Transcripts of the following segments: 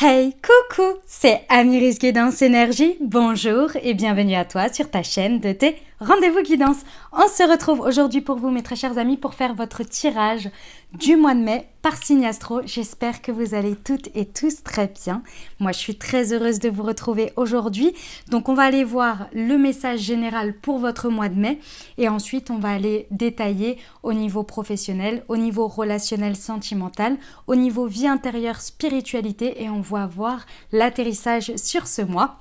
Hey, coucou, c'est Amiris Guidance Énergie. Bonjour et bienvenue à toi sur ta chaîne de tes rendez-vous guidance. On se retrouve aujourd'hui pour vous, mes très chers amis, pour faire votre tirage du mois de mai par signe astro. J'espère que vous allez toutes et tous très bien. Moi, je suis très heureuse de vous retrouver aujourd'hui. Donc, on va aller voir le message général pour votre mois de mai et ensuite, on va aller détailler au niveau professionnel, au niveau relationnel, sentimental, au niveau vie intérieure, spiritualité et on va voir l'atterrissage sur ce mois.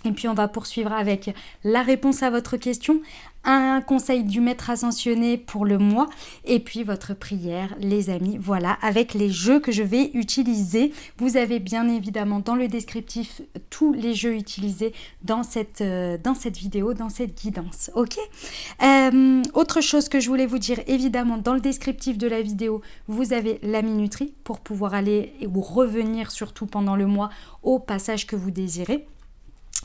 Et puis on va poursuivre avec la réponse à votre question, un conseil du maître ascensionné pour le mois et puis votre prière, les amis. Voilà, avec les jeux que je vais utiliser. Vous avez bien évidemment dans le descriptif tous les jeux utilisés dans cette vidéo, dans cette guidance. Ok. Autre chose que je voulais vous dire, évidemment, dans le descriptif de la vidéo, vous avez la minuterie pour pouvoir aller ou revenir surtout pendant le mois au passage que vous désirez.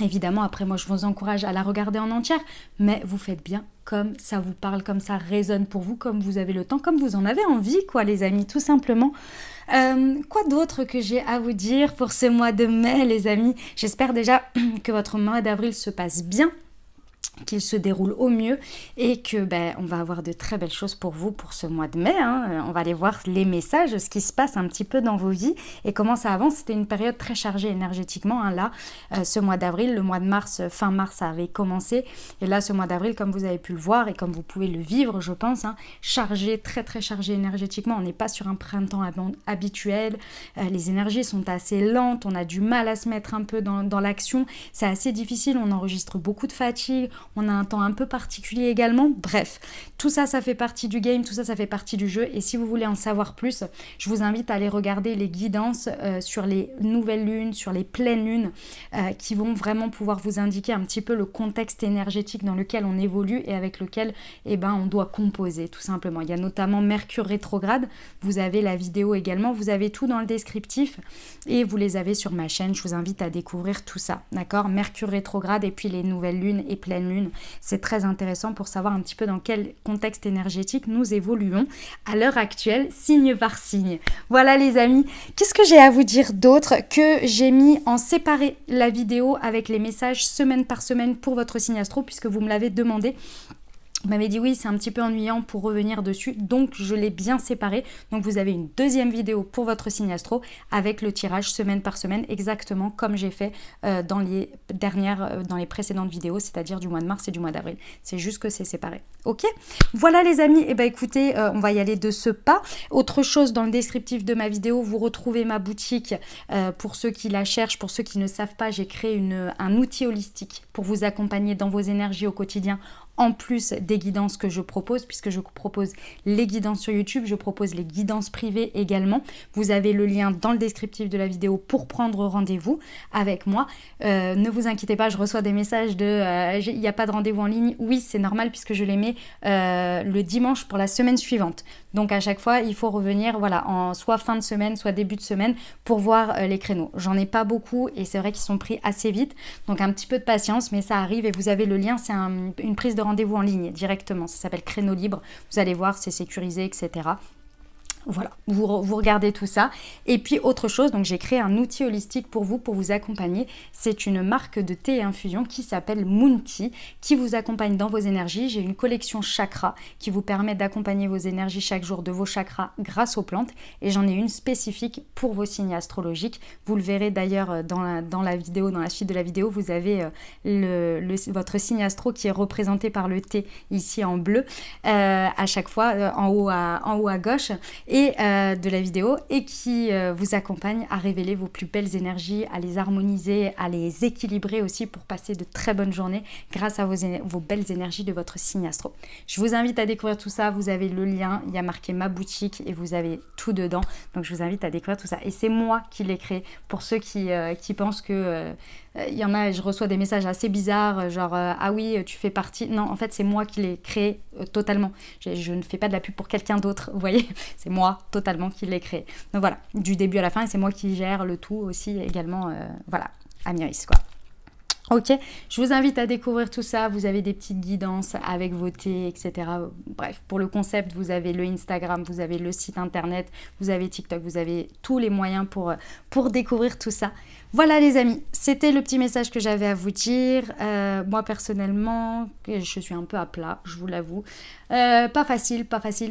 Évidemment, après moi, je vous encourage à la regarder en entière, mais vous faites bien comme ça vous parle, comme ça résonne pour vous, comme vous avez le temps, comme vous en avez envie, quoi, les amis, tout simplement. Quoi d'autre que j'ai à vous dire pour ce mois de mai, les amis? J'espère déjà que votre mois d'avril se passe bien, qu'il se déroule au mieux et que on va avoir de très belles choses pour vous pour ce mois de mai. On va aller voir les messages, ce qui se passe un petit peu dans vos vies et comment ça avance. C'était une période très chargée énergétiquement. Là, ce mois d'avril, le mois de mars, fin mars, ça avait commencé. Et là, ce mois d'avril, comme vous avez pu le voir et comme vous pouvez le vivre, je pense, chargé, très très chargé énergétiquement. On n'est pas sur un printemps habituel. Les énergies sont assez lentes. On a du mal à se mettre un peu dans l'action. C'est assez difficile. On enregistre beaucoup de fatigue. On a un temps un peu particulier également. Bref, tout ça, ça fait partie du game, tout ça, ça fait partie du jeu. Et si vous voulez en savoir plus, je vous invite à aller regarder les guidances sur les nouvelles lunes, sur les pleines lunes, qui vont vraiment pouvoir vous indiquer un petit peu le contexte énergétique dans lequel on évolue et avec lequel on doit composer, tout simplement. Il y a notamment Mercure rétrograde. Vous avez la vidéo également. Vous avez tout dans le descriptif et vous les avez sur ma chaîne. Je vous invite à découvrir tout ça, d'accord? Mercure rétrograde et puis les nouvelles lunes et pleines lunes. C'est très intéressant pour savoir un petit peu dans quel contexte énergétique nous évoluons à l'heure actuelle, signe par signe. Voilà les amis, qu'est-ce que j'ai à vous dire d'autre? Que j'ai mis en séparé la vidéo avec les messages semaine par semaine pour votre signe astro, puisque vous me l'avez demandé. Vous m'avez dit oui, c'est un petit peu ennuyant pour revenir dessus, donc je l'ai bien séparé. Donc vous avez une deuxième vidéo pour votre signe astro avec le tirage semaine par semaine, exactement comme j'ai fait dans les précédentes vidéos, c'est-à-dire du mois de mars et du mois d'avril. C'est juste que c'est séparé. Ok? Voilà les amis, écoutez, on va y aller de ce pas. Autre chose, dans le descriptif de ma vidéo, vous retrouvez ma boutique. Pour ceux qui la cherchent, pour ceux qui ne savent pas, j'ai créé un outil holistique pour vous accompagner dans vos énergies au quotidien, en plus des guidances que je propose, puisque je propose les guidances sur YouTube, je propose les guidances privées également. Vous avez le lien dans le descriptif de la vidéo pour prendre rendez-vous avec moi. Ne vous inquiétez pas, je reçois des messages de il n'y a pas de rendez-vous en ligne. Oui, c'est normal puisque je les mets le dimanche pour la semaine suivante. Donc à chaque fois, il faut revenir en soit fin de semaine, soit début de semaine pour voir les créneaux. J'en ai pas beaucoup et c'est vrai qu'ils sont pris assez vite. Donc un petit peu de patience, mais ça arrive et vous avez le lien, c'est une prise de rendez-vous en ligne directement. Ça s'appelle Créneau Libre. Vous allez voir, c'est sécurisé, etc. Voilà, vous regardez tout ça. Et puis autre chose, donc j'ai créé un outil holistique pour vous accompagner. C'est une marque de thé et infusion qui s'appelle Moon Tea, qui vous accompagne dans vos énergies. J'ai une collection chakra qui vous permet d'accompagner vos énergies chaque jour de vos chakras grâce aux plantes. Et j'en ai une spécifique pour vos signes astrologiques. Vous le verrez d'ailleurs dans la vidéo, dans la suite de la vidéo, vous avez votre signe astro qui est représenté par le thé ici en bleu à chaque fois, en haut à gauche. Et de la vidéo et qui vous accompagne à révéler vos plus belles énergies, à les harmoniser, à les équilibrer aussi pour passer de très bonnes journées grâce à vos belles énergies de votre signe astro. Je vous invite à découvrir tout ça, vous avez le lien, il y a marqué ma boutique et vous avez tout dedans, donc je vous invite à découvrir tout ça. Et c'est moi qui l'ai créé pour ceux qui pensent que... il y en a, je reçois des messages assez bizarres, genre ah oui, tu fais partie. Non, en fait, c'est moi qui l'ai créé totalement. Je ne fais pas de la pub pour quelqu'un d'autre, vous voyez. C'est moi totalement qui l'ai créé. Donc voilà, du début à la fin, et c'est moi qui gère le tout aussi également. Voilà, Amiris, quoi. Ok, je vous invite à découvrir tout ça. Vous avez des petites guidances avec vos thés, etc. Bref, pour le concept, vous avez le Instagram, vous avez le site internet, vous avez TikTok, vous avez tous les moyens pour découvrir tout ça. Voilà les amis, c'était le petit message que j'avais à vous dire. Moi personnellement, je suis un peu à plat, je vous l'avoue. Pas facile,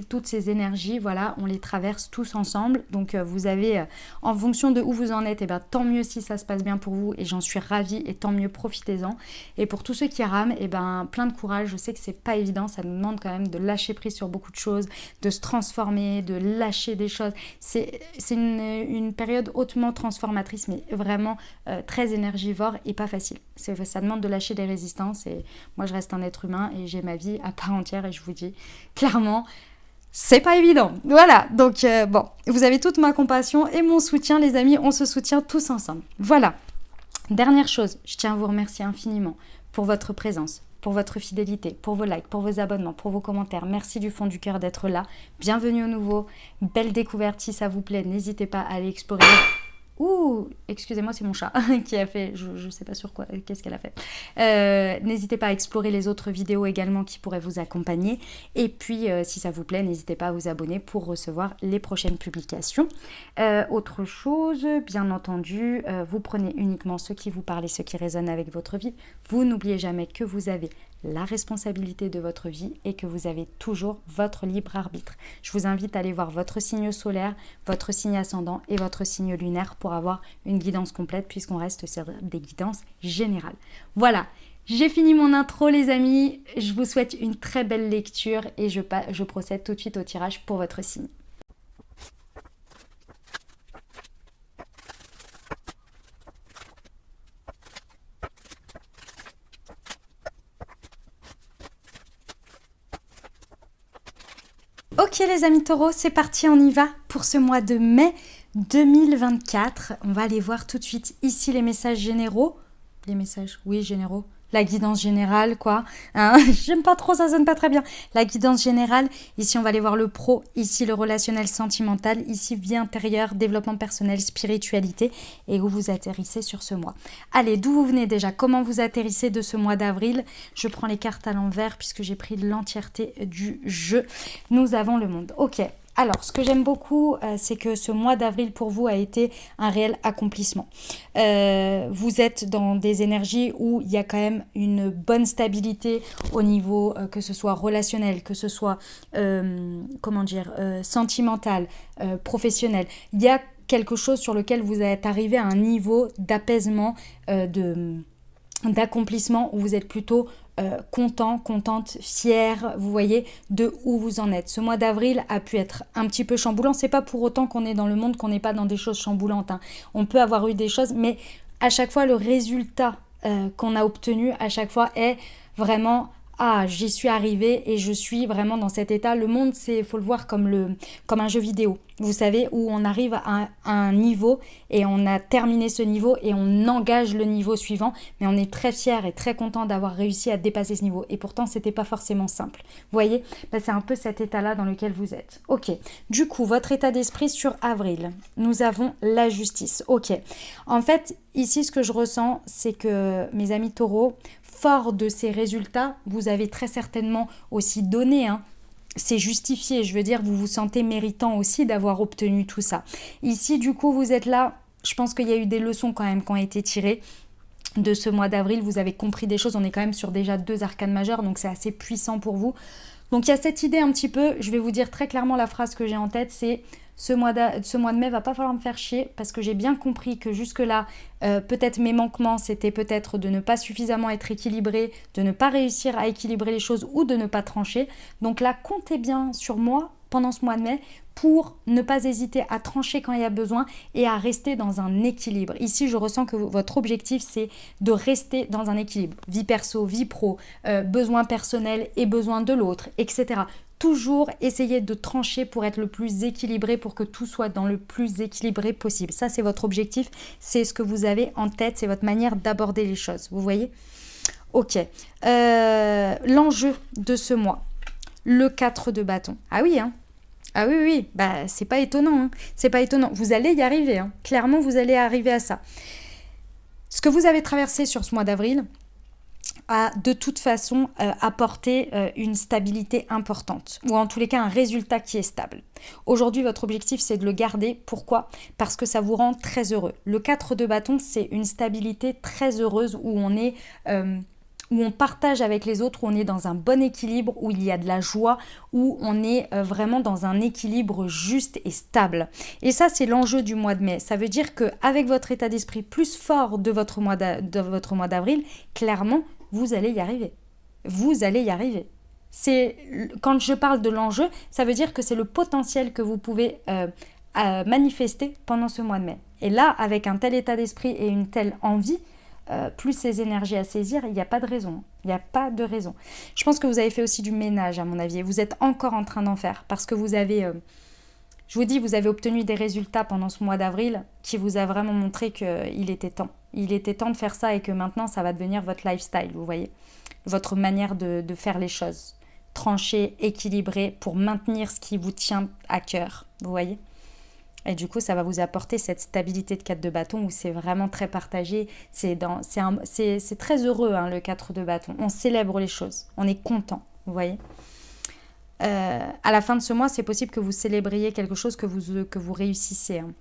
toutes ces énergies, voilà, on les traverse tous ensemble. Donc vous avez, en fonction de où vous en êtes, et ben, tant mieux si ça se passe bien pour vous et j'en suis ravie et tant mieux, profitez-en. Et pour tous ceux qui rament, et ben, plein de courage, je sais que c'est pas évident, ça nous demande quand même de lâcher prise sur beaucoup de choses, de se transformer, de lâcher des choses. C'est une période hautement transformatrice, mais vraiment très énergivore et pas facile. Ça demande de lâcher des résistances et moi je reste un être humain et j'ai ma vie à part entière et je vous dis clairement, c'est pas évident. Voilà, donc bon, vous avez toute ma compassion et mon soutien les amis, on se soutient tous ensemble. Voilà, dernière chose, je tiens à vous remercier infiniment pour votre présence, pour votre fidélité, pour vos likes, pour vos abonnements, pour vos commentaires. Merci du fond du cœur d'être là. Bienvenue au nouveau. Belle découverte si ça vous plaît. N'hésitez pas à aller explorer. Ouh, excusez-moi, c'est mon chat qui a fait, je sais pas sur quoi, qu'est-ce qu'elle a fait. N'hésitez pas à explorer les autres vidéos également qui pourraient vous accompagner. Et puis, si ça vous plaît, n'hésitez pas à vous abonner pour recevoir les prochaines publications. Autre chose, bien entendu, vous prenez uniquement ce qui vous parle et ce qui résonne avec votre vie. Vous n'oubliez jamais que vous avez la responsabilité de votre vie et que vous avez toujours votre libre arbitre. Je vous invite à aller voir votre signe solaire, votre signe ascendant et votre signe lunaire pour avoir une guidance complète puisqu'on reste sur des guidances générales. Voilà, j'ai fini mon intro les amis, je vous souhaite une très belle lecture et je procède tout de suite au tirage pour votre signe. Ok les amis taureaux, c'est parti, on y va pour ce mois de mai 2024. On va aller voir tout de suite ici les messages généraux. Les messages, oui, généraux. La guidance générale, quoi. Hein, j'aime pas trop, ça sonne pas très bien. La guidance générale, ici on va aller voir le pro, ici le relationnel sentimental, ici vie intérieure, développement personnel, spiritualité et où vous atterrissez sur ce mois. Allez, d'où vous venez déjà? Comment vous atterrissez de ce mois d'avril? Je prends les cartes à l'envers puisque j'ai pris l'entièreté du jeu. Nous avons le monde. Ok. Alors, ce que j'aime beaucoup, c'est que ce mois d'avril pour vous a été un réel accomplissement. Vous êtes dans des énergies où il y a quand même une bonne stabilité au niveau que ce soit relationnel, que ce soit sentimental, professionnel. Il y a quelque chose sur lequel vous êtes arrivé à un niveau d'apaisement, d'accomplissement où vous êtes plutôt content, contente, fière, vous voyez, de où vous en êtes. Ce mois d'avril a pu être un petit peu chamboulant. C'est pas pour autant qu'on est dans le monde qu'on n'est pas dans des choses chamboulantes. Hein. On peut avoir eu des choses, mais à chaque fois, le résultat qu'on a obtenu, à chaque fois, est vraiment... Ah, j'y suis arrivée et je suis vraiment dans cet état. Le monde, faut le voir comme un jeu vidéo. Vous savez, où on arrive à un niveau et on a terminé ce niveau et on engage le niveau suivant. Mais on est très fiers et très content d'avoir réussi à dépasser ce niveau. Et pourtant, c'était pas forcément simple. Vous voyez, c'est un peu cet état-là dans lequel vous êtes. Ok. Du coup, votre état d'esprit sur avril. Nous avons la justice. Ok. En fait, ici, ce que je ressens, c'est que mes amis taureaux, fort de ces résultats, vous avez très certainement aussi donné, hein. C'est justifié, je veux dire, vous vous sentez méritant aussi d'avoir obtenu tout ça. Ici, du coup, vous êtes là, je pense qu'il y a eu des leçons quand même qui ont été tirées de ce mois d'avril, vous avez compris des choses, on est quand même sur déjà 2 arcanes majeures, donc c'est assez puissant pour vous. Donc il y a cette idée un petit peu, je vais vous dire très clairement la phrase que j'ai en tête, c'est ce mois de mai va pas falloir me faire chier parce que j'ai bien compris que jusque-là, peut-être mes manquements, c'était peut-être de ne pas suffisamment être équilibré, de ne pas réussir à équilibrer les choses ou de ne pas trancher. Donc là, comptez bien sur moi pendant ce mois de mai pour ne pas hésiter à trancher quand il y a besoin et à rester dans un équilibre. Ici, je ressens que votre objectif, c'est de rester dans un équilibre. Vie perso, vie pro, besoins personnels et besoins de l'autre, etc. Toujours essayer de trancher pour être le plus équilibré, pour que tout soit dans le plus équilibré possible. Ça, c'est votre objectif, c'est ce que vous avez en tête, c'est votre manière d'aborder les choses, vous voyez? Ok. L'enjeu de ce mois, le 4 de bâton. Ah oui, hein? Ah oui, oui, bah c'est pas étonnant, hein. C'est pas étonnant. Vous allez y arriver, hein. Clairement, vous allez arriver à ça. Ce que vous avez traversé sur ce mois d'avril a de toute façon apporté une stabilité importante, ou en tous les cas un résultat qui est stable. Aujourd'hui, votre objectif, c'est de le garder. Pourquoi ? Parce que ça vous rend très heureux. Le 4 de bâton, c'est une stabilité très heureuse où on est... où on partage avec les autres, où on est dans un bon équilibre, où il y a de la joie, où on est vraiment dans un équilibre juste et stable. Et ça, c'est l'enjeu du mois de mai. Ça veut dire qu'avec votre état d'esprit plus fort de votre mois d'avril, clairement, vous allez y arriver. Vous allez y arriver. Quand je parle de l'enjeu, ça veut dire que c'est le potentiel que vous pouvez manifester pendant ce mois de mai. Et là, avec un tel état d'esprit et une telle envie, plus ces énergies à saisir, il n'y a pas de raison. Il n'y a pas de raison. Je pense que vous avez fait aussi du ménage, à mon avis, et vous êtes encore en train d'en faire, parce que vous avez, je vous dis, vous avez obtenu des résultats pendant ce mois d'avril qui vous a vraiment montré qu'il était temps. Il était temps de faire ça et que maintenant, ça va devenir votre lifestyle, vous voyez, votre manière de faire les choses. Tranché, équilibré, pour maintenir ce qui vous tient à cœur, vous voyez. Et du coup, ça va vous apporter cette stabilité de 4 de bâton où c'est vraiment très partagé. C'est très heureux, hein, le 4 de bâton. On célèbre les choses. On est content, vous voyez. À la fin de ce mois, c'est possible que vous célébriez quelque chose que vous réussissez. Hein.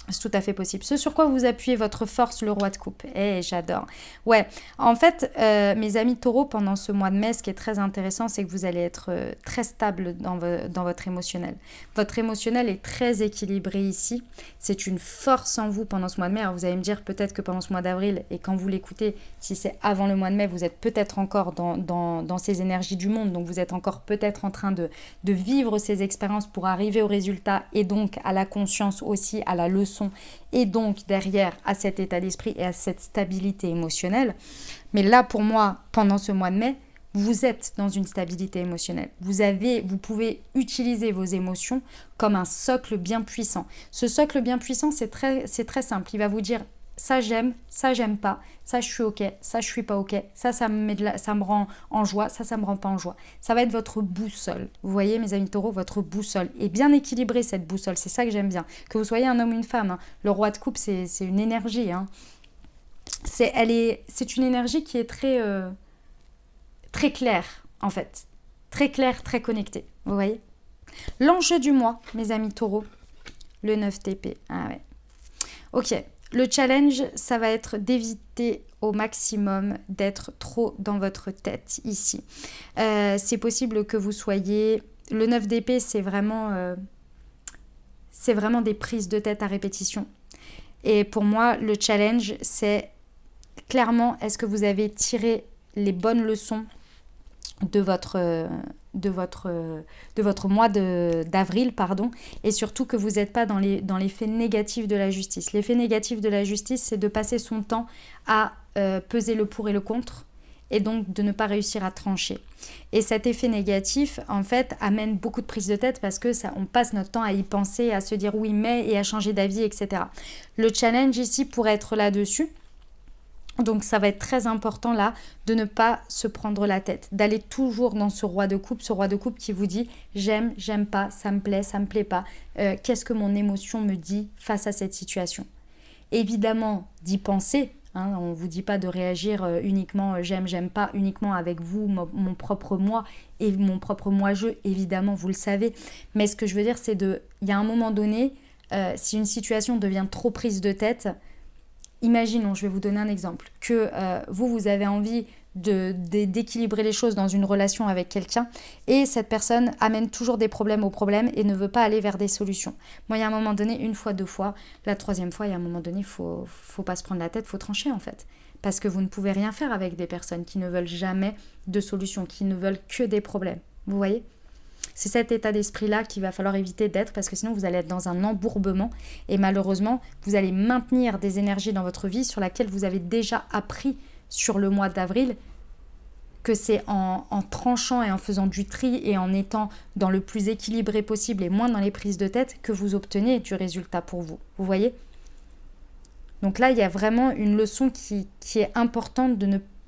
C'est tout à fait possible. Ce sur quoi vous appuyez votre force, le roi de coupe. J'adore. Ouais, en fait, mes amis taureaux, pendant ce mois de mai, ce qui est très intéressant, c'est que vous allez être très stable dans votre émotionnel. Votre émotionnel est très équilibré ici. C'est une force en vous pendant ce mois de mai. Alors, vous allez me dire peut-être que pendant ce mois d'avril, et quand vous l'écoutez, si c'est avant le mois de mai, vous êtes peut-être encore dans ces énergies du monde. Donc, vous êtes encore peut-être en train de vivre ces expériences pour arriver au résultat et donc à la conscience aussi, à la leçon et donc derrière à cet état d'esprit et à cette stabilité émotionnelle. Mais là, pour moi, pendant ce mois de mai, vous êtes dans une stabilité émotionnelle. Vous pouvez utiliser vos émotions comme un socle bien puissant. Ce socle bien puissant, c'est très simple. Il va vous dire ça j'aime pas, ça je suis ok, ça je suis pas ok, ça me rend en joie, ça me rend pas en joie. Ça va être votre boussole. Vous voyez mes amis taureaux, votre boussole. Et bien équilibrée cette boussole, c'est ça que j'aime bien. Que vous soyez un homme ou une femme, hein. Le roi de coupe, c'est une énergie. Hein. C'est une énergie qui est très claire en fait. Très claire, très connectée. Vous voyez. L'enjeu du mois, mes amis taureaux, le 9 TP. Ah ouais. Ok. Le challenge, ça va être d'éviter au maximum d'être trop dans votre tête ici. C'est possible que vous soyez... Le 9 d'épée, c'est vraiment des prises de tête à répétition. Et pour moi, le challenge, c'est clairement, est-ce que vous avez tiré les bonnes leçons de votre mois d'avril, et surtout que vous n'êtes pas dans l'effet négatif de la justice. L'effet négatif de la justice, c'est de passer son temps à peser le pour et le contre, et donc de ne pas réussir à trancher. Et cet effet négatif, en fait, amène beaucoup de prise de tête parce que on passe notre temps à y penser, à se dire oui mais, et à changer d'avis, etc. Le challenge ici pourrait être là-dessus. Donc ça va être très important là de ne pas se prendre la tête, d'aller toujours dans ce roi de coupe qui vous dit j'aime pas, ça me plaît pas, qu'est-ce que mon émotion me dit face à cette situation. Évidemment d'y penser, hein, on ne vous dit pas de réagir uniquement j'aime pas, uniquement avec vous, mon propre moi et mon propre moi-je, évidemment vous le savez, mais ce que je veux dire c'est il y a un moment donné, si une situation devient trop prise de tête, imaginons, je vais vous donner un exemple, que vous avez envie d'équilibrer les choses dans une relation avec quelqu'un et cette personne amène toujours des problèmes aux problèmes et ne veut pas aller vers des solutions. Moi, il y a un moment donné, une fois, deux fois, la troisième fois, il y a un moment donné, faut pas se prendre la tête, faut trancher en fait. Parce que vous ne pouvez rien faire avec des personnes qui ne veulent jamais de solution, qui ne veulent que des problèmes. Vous voyez ? C'est cet état d'esprit-là qu'il va falloir éviter d'être parce que sinon vous allez être dans un embourbement et malheureusement vous allez maintenir des énergies dans votre vie sur laquelle vous avez déjà appris sur le mois d'avril que c'est en tranchant et en faisant du tri et en étant dans le plus équilibré possible et moins dans les prises de tête que vous obtenez du résultat pour vous. Vous voyez ? Donc là, il y a vraiment une leçon qui est importante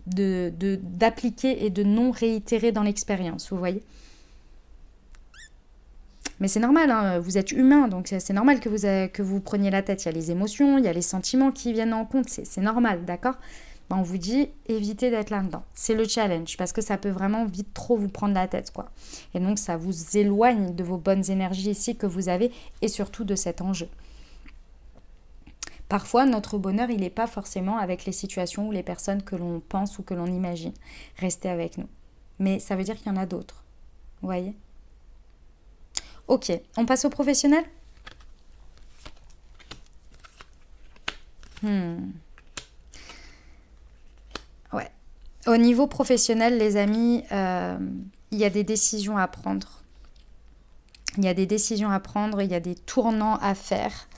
d'appliquer et de non réitérer dans l'expérience. Vous voyez ? Mais c'est normal, hein, vous êtes humain, donc c'est normal que vous preniez la tête. Il y a les émotions, il y a les sentiments qui viennent en compte, c'est normal, d'accord? Ben, on vous dit, évitez d'être là-dedans. C'est le challenge, parce que ça peut vraiment vite trop vous prendre la tête, quoi. Et donc, ça vous éloigne de vos bonnes énergies ici que vous avez, et surtout de cet enjeu. Parfois, notre bonheur, il n'est pas forcément avec les situations ou les personnes que l'on pense ou que l'on imagine rester avec nous. Mais ça veut dire qu'il y en a d'autres, vous voyez? Ok, on passe au professionnel. Ouais. Au niveau professionnel, les amis, il y a des décisions à prendre. Il y a des décisions à prendre, il y a des tournants à faire,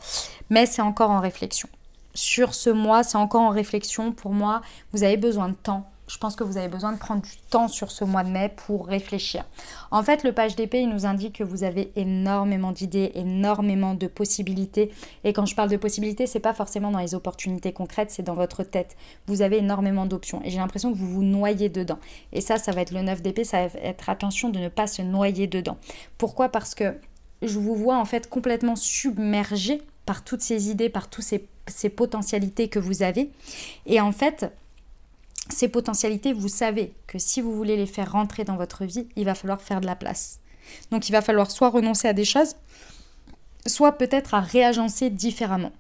mais c'est encore en réflexion. Sur ce mois, c'est encore en réflexion. Pour moi, vous avez besoin de temps. Je pense que vous avez besoin de prendre du temps sur ce mois de mai pour réfléchir. En fait, le page d'épée, il nous indique que vous avez énormément d'idées, énormément de possibilités. Et quand je parle de possibilités, c'est pas forcément dans les opportunités concrètes, c'est dans votre tête. Vous avez énormément d'options. Et j'ai l'impression que vous vous noyez dedans. Et ça va être le 9 d'épée, ça va être attention de ne pas se noyer dedans. Pourquoi? Parce que je vous vois en fait complètement submergé par toutes ces idées, par toutes ces potentialités que vous avez. Et en fait, ces potentialités, vous savez que si vous voulez les faire rentrer dans votre vie, il va falloir faire de la place. Donc il va falloir soit renoncer à des choses, soit peut-être à réagencer différemment.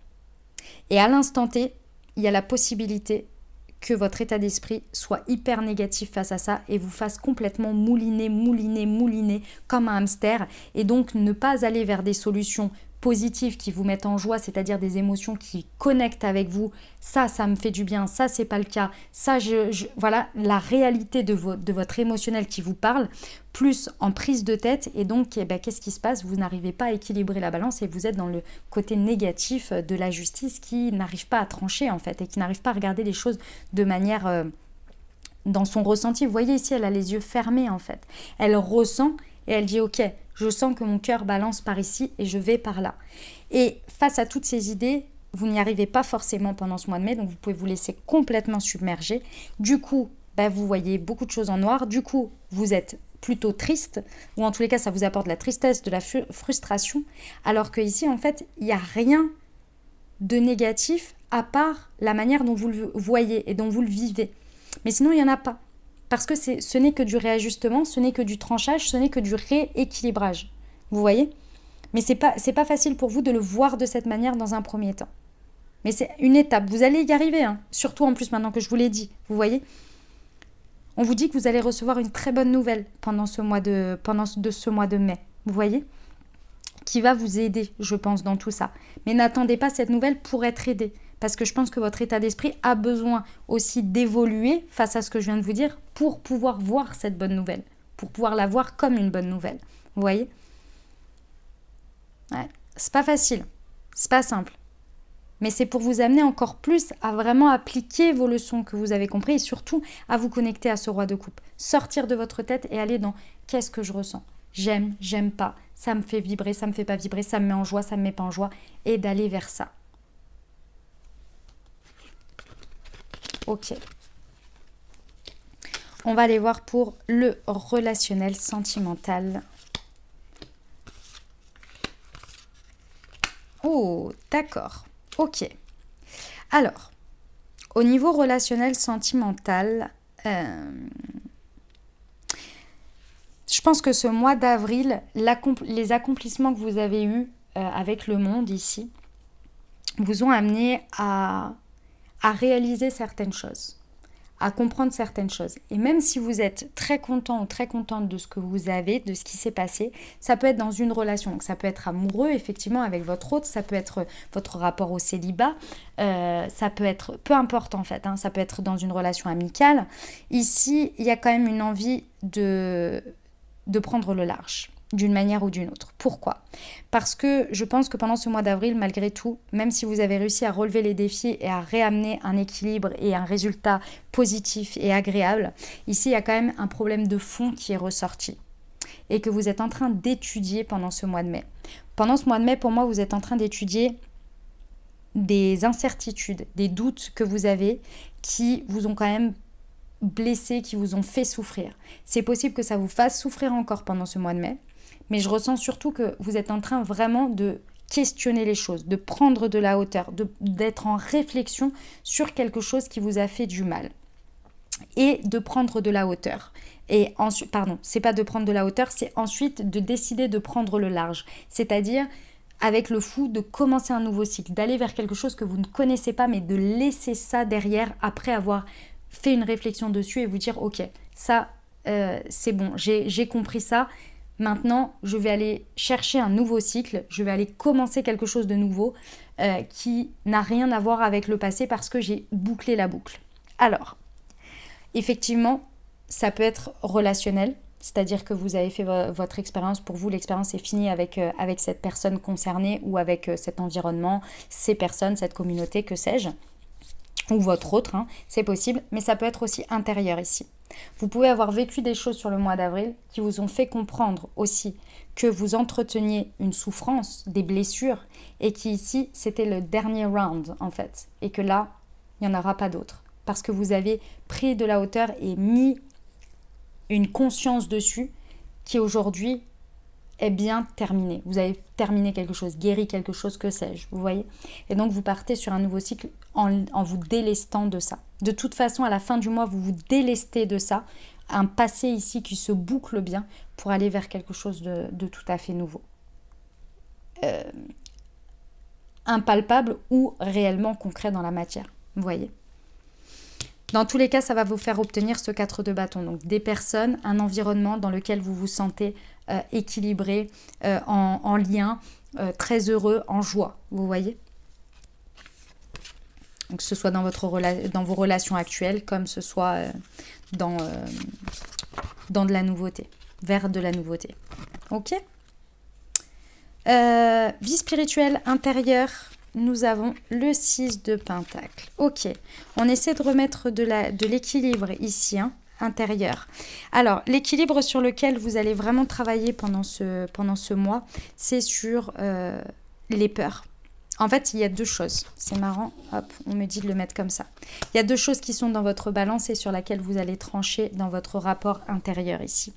Et à l'instant T, il y a la possibilité que votre état d'esprit soit hyper négatif face à ça et vous fasse complètement mouliner comme un hamster, et donc ne pas aller vers des solutions positives qui vous mettent en joie, c'est-à-dire des émotions qui connectent avec vous. Ça me fait du bien, ça c'est pas le cas, ça voilà la réalité de votre émotionnel qui vous parle, plus en prise de tête. Et donc qu'est-ce qui se passe? Vous n'arrivez pas à équilibrer la balance et vous êtes dans le côté négatif de la justice qui n'arrive pas à trancher en fait, et qui n'arrive pas à regarder les choses de manière dans son ressenti. Vous voyez ici, elle a les yeux fermés en fait, elle ressent et elle dit ok, je sens que mon cœur balance par ici et je vais par là. Et face à toutes ces idées, vous n'y arrivez pas forcément pendant ce mois de mai, donc vous pouvez vous laisser complètement submerger. Du coup, vous voyez beaucoup de choses en noir. Du coup, vous êtes plutôt triste, ou en tous les cas, ça vous apporte de la tristesse, de la frustration, alors que ici, en fait, il n'y a rien de négatif à part la manière dont vous le voyez et dont vous le vivez. Mais sinon, il n'y en a pas. Parce que ce n'est que du réajustement, ce n'est que du tranchage, ce n'est que du rééquilibrage. Vous voyez? Mais c'est pas facile pour vous de le voir de cette manière dans un premier temps. Mais c'est une étape, vous allez y arriver, hein. Surtout en plus maintenant que je vous l'ai dit, vous voyez? On vous dit que vous allez recevoir une très bonne nouvelle pendant ce mois de mai, vous voyez? Qui va vous aider, je pense, dans tout ça. Mais n'attendez pas cette nouvelle pour être aidé. Parce que je pense que votre état d'esprit a besoin aussi d'évoluer face à ce que je viens de vous dire pour pouvoir voir cette bonne nouvelle, pour pouvoir la voir comme une bonne nouvelle. Vous voyez? Ouais. C'est pas facile, c'est pas simple. Mais c'est pour vous amener encore plus à vraiment appliquer vos leçons que vous avez compris et surtout à vous connecter à ce roi de coupe. Sortir de votre tête et aller dans qu'est-ce que je ressens? J'aime pas, ça me fait vibrer, ça me fait pas vibrer, ça me met en joie, ça me met pas en joie, et d'aller vers ça. Ok. On va aller voir pour le relationnel sentimental. Oh, d'accord. Ok. Alors, au niveau relationnel sentimental, je pense que ce mois d'avril, les accomplissements que vous avez eus avec le monde ici vous ont amené à réaliser certaines choses, à comprendre certaines choses. Et même si vous êtes très content ou très contente de ce que vous avez, de ce qui s'est passé, ça peut être dans une relation. Donc ça peut être amoureux, effectivement, avec votre autre, ça peut être votre rapport au célibat, ça peut être, peu importe en fait, hein, ça peut être dans une relation amicale. Ici, il y a quand même une envie de prendre le large, d'une manière ou d'une autre. Pourquoi? Parce que je pense que pendant ce mois d'avril, malgré tout, même si vous avez réussi à relever les défis et à réamener un équilibre et un résultat positif et agréable, ici il y a quand même un problème de fond qui est ressorti et que vous êtes en train d'étudier pendant ce mois de mai. Pendant ce mois de mai, pour moi, vous êtes en train d'étudier des incertitudes, des doutes que vous avez qui vous ont quand même blessé, qui vous ont fait souffrir. C'est possible que ça vous fasse souffrir encore pendant ce mois de mai, mais je ressens surtout que vous êtes en train vraiment de questionner les choses, de prendre de la hauteur, d'être en réflexion sur quelque chose qui vous a fait du mal et de prendre de la hauteur. Et ensuite, pardon, c'est pas de prendre de la hauteur, c'est ensuite de décider de prendre le large, c'est-à-dire avec le fou de commencer un nouveau cycle, d'aller vers quelque chose que vous ne connaissez pas, mais de laisser ça derrière après avoir fait une réflexion dessus et vous dire ok, ça c'est bon, j'ai compris ça. Maintenant, je vais aller chercher un nouveau cycle, je vais aller commencer quelque chose de nouveau qui n'a rien à voir avec le passé parce que j'ai bouclé la boucle. Alors, effectivement, ça peut être relationnel, c'est-à-dire que vous avez fait votre expérience, pour vous l'expérience est finie avec cette personne concernée ou avec cet environnement, ces personnes, cette communauté, que sais-je, ou votre autre, hein, c'est possible, mais ça peut être aussi intérieur ici. Vous pouvez avoir vécu des choses sur le mois d'avril qui vous ont fait comprendre aussi que vous entreteniez une souffrance, des blessures, et qu'ici, c'était le dernier round, en fait, et que là, il n'y en aura pas d'autres. Parce que vous avez pris de la hauteur et mis une conscience dessus qui aujourd'hui est bien terminée. Vous avez terminé quelque chose, guéri quelque chose, que sais-je, vous voyez. Et donc vous partez sur un nouveau cycle en vous délestant de ça. De toute façon, à la fin du mois, vous vous délestez de ça, un passé ici qui se boucle bien pour aller vers quelque chose de tout à fait nouveau. Impalpable ou réellement concret dans la matière, vous voyez. Dans tous les cas, ça va vous faire obtenir ce 4 de bâton. Donc des personnes, un environnement dans lequel vous vous sentez équilibré, en lien, très heureux, en joie. Vous voyez ? Donc, que ce soit dans vos relations actuelles, comme ce soit dans de la nouveauté, vers de la nouveauté. Ok ? Vie spirituelle intérieure. Nous avons le 6 de Pentacle. Ok, on essaie de remettre de l'équilibre ici, hein, intérieur. Alors, l'équilibre sur lequel vous allez vraiment travailler pendant ce mois, c'est sur les peurs. En fait, il y a deux choses. C'est marrant, hop, on me dit de le mettre comme ça. Il y a deux choses qui sont dans votre balance et sur laquelle vous allez trancher dans votre rapport intérieur ici.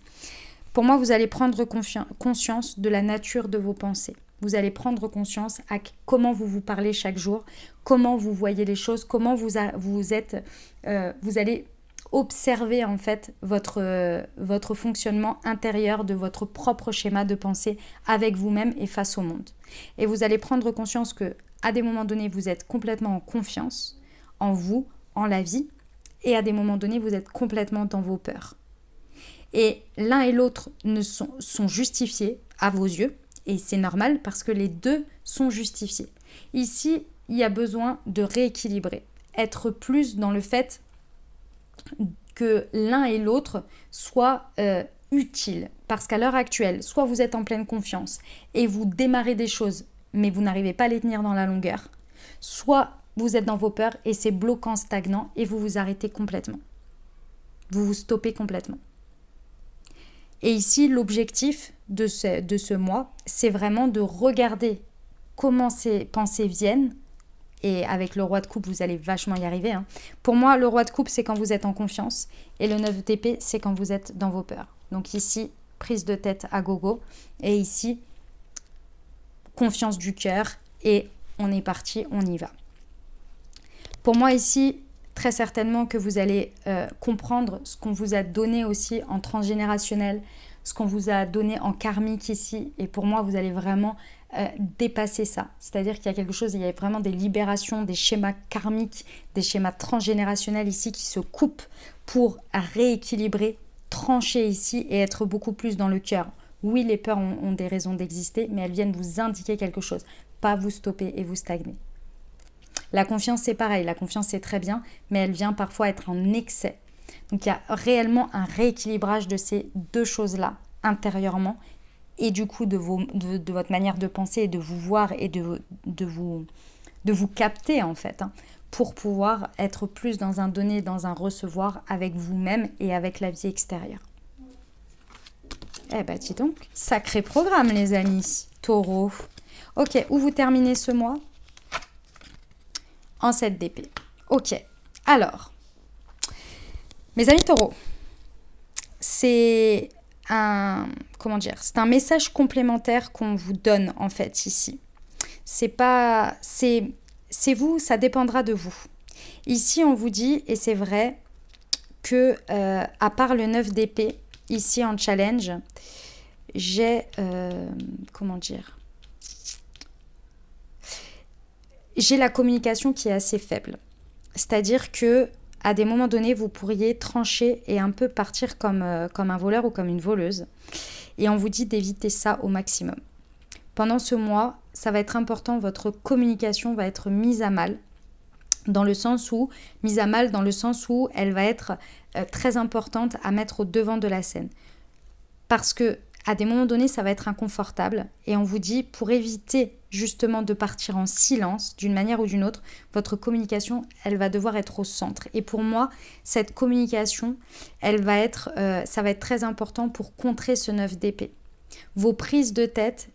Pour moi, vous allez prendre conscience de la nature de vos pensées. Vous allez prendre conscience à comment vous vous parlez chaque jour, comment vous voyez les choses, comment vous allez observer en fait votre fonctionnement intérieur de votre propre schéma de pensée avec vous-même et face au monde. Et vous allez prendre conscience que à des moments donnés, vous êtes complètement en confiance en vous, en la vie, et à des moments donnés, vous êtes complètement dans vos peurs. Et l'un et l'autre sont justifiés à vos yeux. Et c'est normal parce que les deux sont justifiés. Ici, il y a besoin de rééquilibrer. Être plus dans le fait que l'un et l'autre soient utiles. Parce qu'à l'heure actuelle, soit vous êtes en pleine confiance et vous démarrez des choses, mais vous n'arrivez pas à les tenir dans la longueur. Soit vous êtes dans vos peurs et c'est bloquant, stagnant et vous vous arrêtez complètement. Vous vous stoppez complètement. Et ici, l'objectif de ce mois, c'est vraiment de regarder comment ces pensées viennent. Et avec le roi de coupe, vous allez vachement y arriver. Hein. Pour moi, le roi de coupe, c'est quand vous êtes en confiance. Et le 9 d'épée, c'est quand vous êtes dans vos peurs. Donc ici, prise de tête à gogo. Et ici, confiance du cœur. Et on est parti, on y va. Pour moi, ici, très certainement que vous allez comprendre ce qu'on vous a donné aussi en transgénérationnel, ce qu'on vous a donné en karmique ici. Et pour moi, vous allez vraiment dépasser ça. C'est-à-dire qu'il y a quelque chose, il y a vraiment des libérations, des schémas karmiques, des schémas transgénérationnels ici qui se coupent pour rééquilibrer, trancher ici et être beaucoup plus dans le cœur. Oui, les peurs ont des raisons d'exister, mais elles viennent vous indiquer quelque chose, pas vous stopper et vous stagner. La confiance, c'est pareil. La confiance, c'est très bien, mais elle vient parfois être en excès. Donc, il y a réellement un rééquilibrage de ces deux choses-là, intérieurement, et du coup, de votre manière de penser et de vous voir et de vous capter, en fait, hein, pour pouvoir être plus dans un donner, dans un recevoir avec vous-même et avec la vie extérieure. Eh ben, dis donc, sacré programme, les amis. Taureau. Ok, où vous terminez ce mois ? En 7 d'épée. Ok. Alors, mes amis taureaux, c'est comment dire, c'est un message complémentaire qu'on vous donne en fait ici. C'est vous, ça dépendra de vous. Ici, on vous dit, et c'est vrai, que à part le 9 d'épée, ici en challenge, j'ai, comment dire, j'ai la communication qui est assez faible. C'est-à-dire que à des moments donnés, vous pourriez trancher et un peu partir comme un voleur ou comme une voleuse. Et on vous dit d'éviter ça au maximum. Pendant ce mois, ça va être important, votre communication va être mise à mal. Dans le sens où elle va être très importante à mettre au devant de la scène. Parce que à des moments donnés, ça va être inconfortable. Et on vous dit, pour éviter justement de partir en silence, d'une manière ou d'une autre, votre communication, elle va devoir être au centre. Et pour moi, cette communication, ça va être très important pour contrer ce 9 d'épée. Vos prises de tête,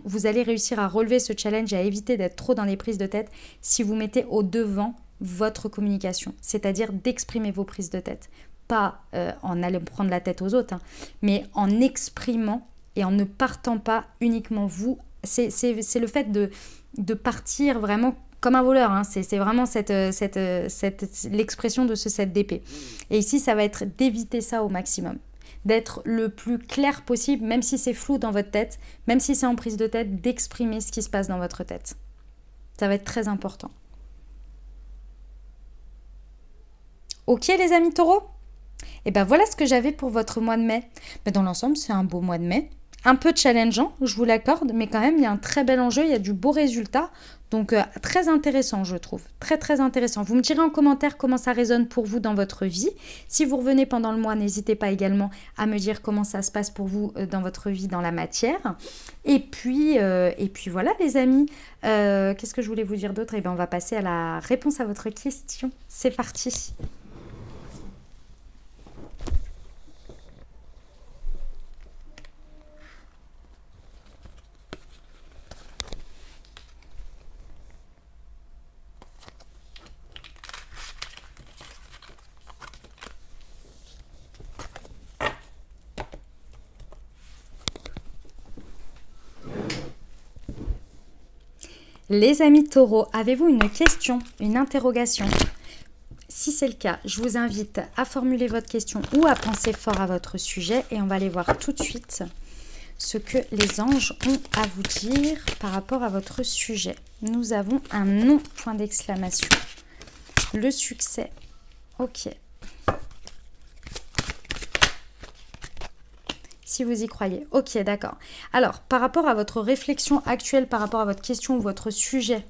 vous allez réussir à relever ce challenge et à éviter d'être trop dans les prises de tête si vous mettez au devant votre communication, c'est-à-dire d'exprimer vos prises de tête. Pas en allant prendre la tête aux autres, mais en exprimant et en ne partant pas uniquement vous. C'est le fait de partir vraiment comme un voleur. C'est vraiment l'expression de ce 7 d'épée. Et ici, ça va être d'éviter ça au maximum. D'être le plus clair possible, même si c'est flou dans votre tête, même si c'est en prise de tête, d'exprimer ce qui se passe dans votre tête. Ça va être très important. Ok les amis taureaux ? Et ben voilà ce que j'avais pour votre mois de mai. Mais dans l'ensemble, c'est un beau mois de mai. Un peu challengeant, je vous l'accorde, mais quand même, il y a un très bel enjeu, il y a du beau résultat. Donc, très intéressant, je trouve. Très, très intéressant. Vous me direz en commentaire comment ça résonne pour vous dans votre vie. Si vous revenez pendant le mois, n'hésitez pas également à me dire comment ça se passe pour vous dans votre vie, dans la matière. Et puis voilà, les amis. Qu'est-ce que je voulais vous dire d'autre ? Eh bien, on va passer à la réponse à votre question. C'est parti. Les amis taureaux, avez-vous une question, une interrogation ? Si c'est le cas, je vous invite à formuler votre question ou à penser fort à votre sujet et on va aller voir tout de suite ce que les anges ont à vous dire par rapport à votre sujet. Nous avons un non, point d'exclamation. Le succès. Ok. Si vous y croyez. Ok, d'accord. Alors, par rapport à votre réflexion actuelle, par rapport à votre question ou votre sujet,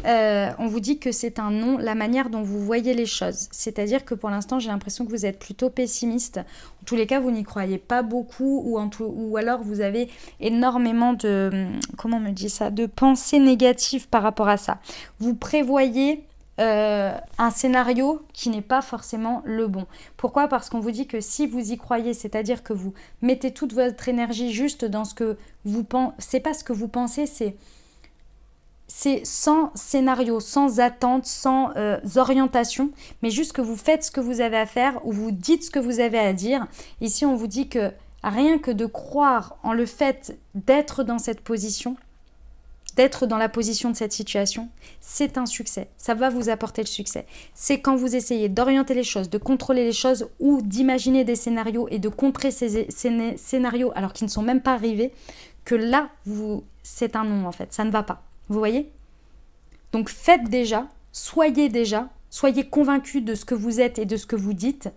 on vous dit que c'est un non, la manière dont vous voyez les choses. C'est-à-dire que pour l'instant, j'ai l'impression que vous êtes plutôt pessimiste. En tous les cas, vous n'y croyez pas beaucoup ou alors vous avez énormément de, de pensées négatives par rapport à ça. Vous prévoyez un scénario qui n'est pas forcément le bon. Pourquoi ? Parce qu'on vous dit que si vous y croyez, c'est-à-dire que vous mettez toute votre énergie juste dans ce que vous pensez, c'est pas ce que vous pensez, c'est sans scénario, sans attente, sans orientation, mais juste que vous faites ce que vous avez à faire ou vous dites ce que vous avez à dire. Ici, on vous dit que rien que de croire en le fait d'être dans cette position, d'être dans la position de cette situation, c'est un succès. Ça va vous apporter le succès. C'est quand vous essayez d'orienter les choses, de contrôler les choses ou d'imaginer des scénarios et de contrer ces scénarios alors qu'ils ne sont même pas arrivés, que là, c'est un non en fait. Ça ne va pas. Vous voyez ? Donc faites déjà, soyez convaincus de ce que vous êtes et de ce que vous dites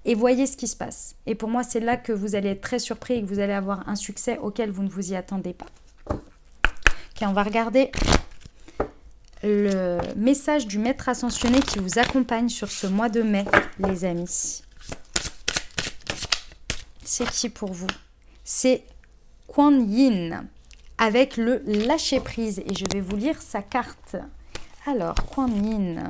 et voyez ce qui se passe. Et pour moi, c'est là que vous allez être très surpris et que vous allez avoir un succès auquel vous ne vous y attendez pas. Ok, on va regarder le message du maître ascensionné qui vous accompagne sur ce mois de mai, les amis. C'est qui pour vous ? C'est Kuan Yin avec le lâcher-prise. Et je vais vous lire sa carte. Alors, Kuan Yin.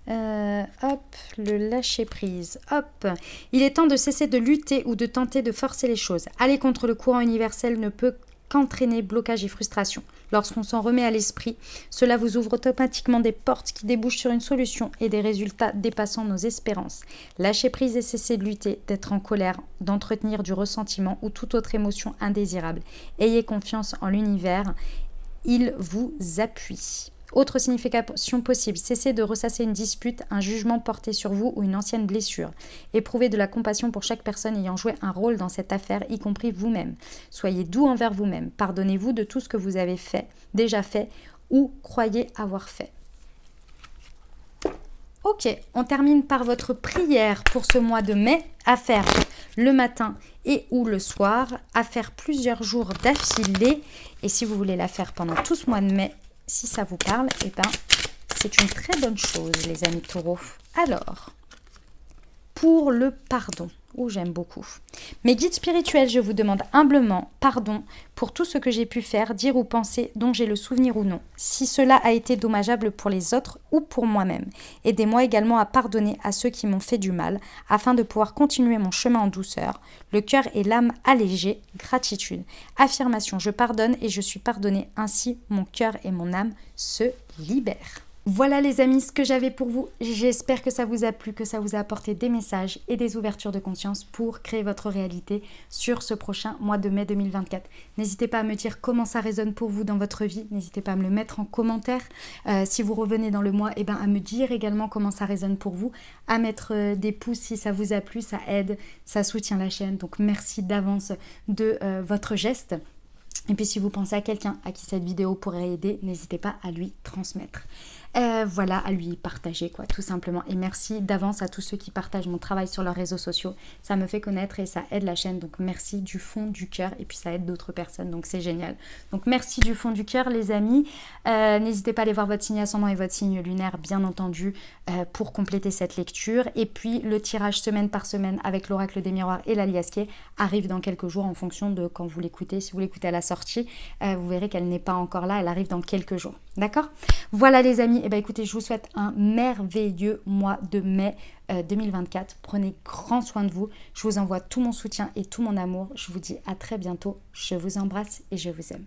Le lâcher-prise. Hop. Il est temps de cesser de lutter ou de tenter de forcer les choses. Aller contre le courant universel ne peut qu'entraîner blocage et frustration. Lorsqu'on s'en remet à l'esprit, cela vous ouvre automatiquement des portes qui débouchent sur une solution et des résultats dépassant nos espérances. Lâchez prise et cessez de lutter, d'être en colère, d'entretenir du ressentiment ou toute autre émotion indésirable. Ayez confiance en l'univers, il vous appuie. Autre signification possible, cessez de ressasser une dispute, un jugement porté sur vous ou une ancienne blessure. Éprouvez de la compassion pour chaque personne ayant joué un rôle dans cette affaire, y compris vous-même. Soyez doux envers vous-même. Pardonnez-vous de tout ce que vous avez déjà fait ou croyez avoir fait. Ok, on termine par votre prière pour ce mois de mai à faire le matin et ou le soir, à faire plusieurs jours d'affilée. Et si vous voulez la faire pendant tout ce mois de mai, si ça vous parle, eh ben, c'est une très bonne chose, les amis taureaux. Alors, pour le pardon, j'aime beaucoup. Mes guides spirituels, je vous demande humblement pardon pour tout ce que j'ai pu faire, dire ou penser dont j'ai le souvenir ou non, si cela a été dommageable pour les autres ou pour moi-même. Aidez-moi également à pardonner à ceux qui m'ont fait du mal, afin de pouvoir continuer mon chemin en douceur, le cœur et l'âme allégés, gratitude. Affirmation, je pardonne et je suis pardonné, ainsi mon cœur et mon âme se libèrent. Voilà les amis, ce que j'avais pour vous. J'espère que ça vous a plu, que ça vous a apporté des messages et des ouvertures de conscience pour créer votre réalité sur ce prochain mois de mai 2024. N'hésitez pas à me dire comment ça résonne pour vous dans votre vie. N'hésitez pas à me le mettre en commentaire. Si vous revenez dans le mois, à me dire également comment ça résonne pour vous. À mettre des pouces si ça vous a plu, ça aide, ça soutient la chaîne. Donc merci d'avance de votre geste. Et puis si vous pensez à quelqu'un à qui cette vidéo pourrait aider, n'hésitez pas à lui transmettre. Voilà, à lui partager quoi, tout simplement. Et merci d'avance à tous ceux qui partagent mon travail sur leurs réseaux sociaux. Ça me fait connaître et ça aide la chaîne. Donc merci du fond du cœur. Et puis ça aide d'autres personnes. Donc c'est génial. Donc merci du fond du cœur les amis. N'hésitez pas à aller voir votre signe ascendant et votre signe lunaire bien entendu pour compléter cette lecture. Et puis le tirage semaine par semaine avec l'oracle des miroirs et la liasquée arrive dans quelques jours en fonction de quand vous l'écoutez. Si vous l'écoutez à la sortie, vous verrez qu'elle n'est pas encore là. Elle arrive dans quelques jours. D'accord? Voilà les amis. Écoutez, je vous souhaite un merveilleux mois de mai 2024. Prenez grand soin de vous. Je vous envoie tout mon soutien et tout mon amour. Je vous dis à très bientôt. Je vous embrasse et je vous aime.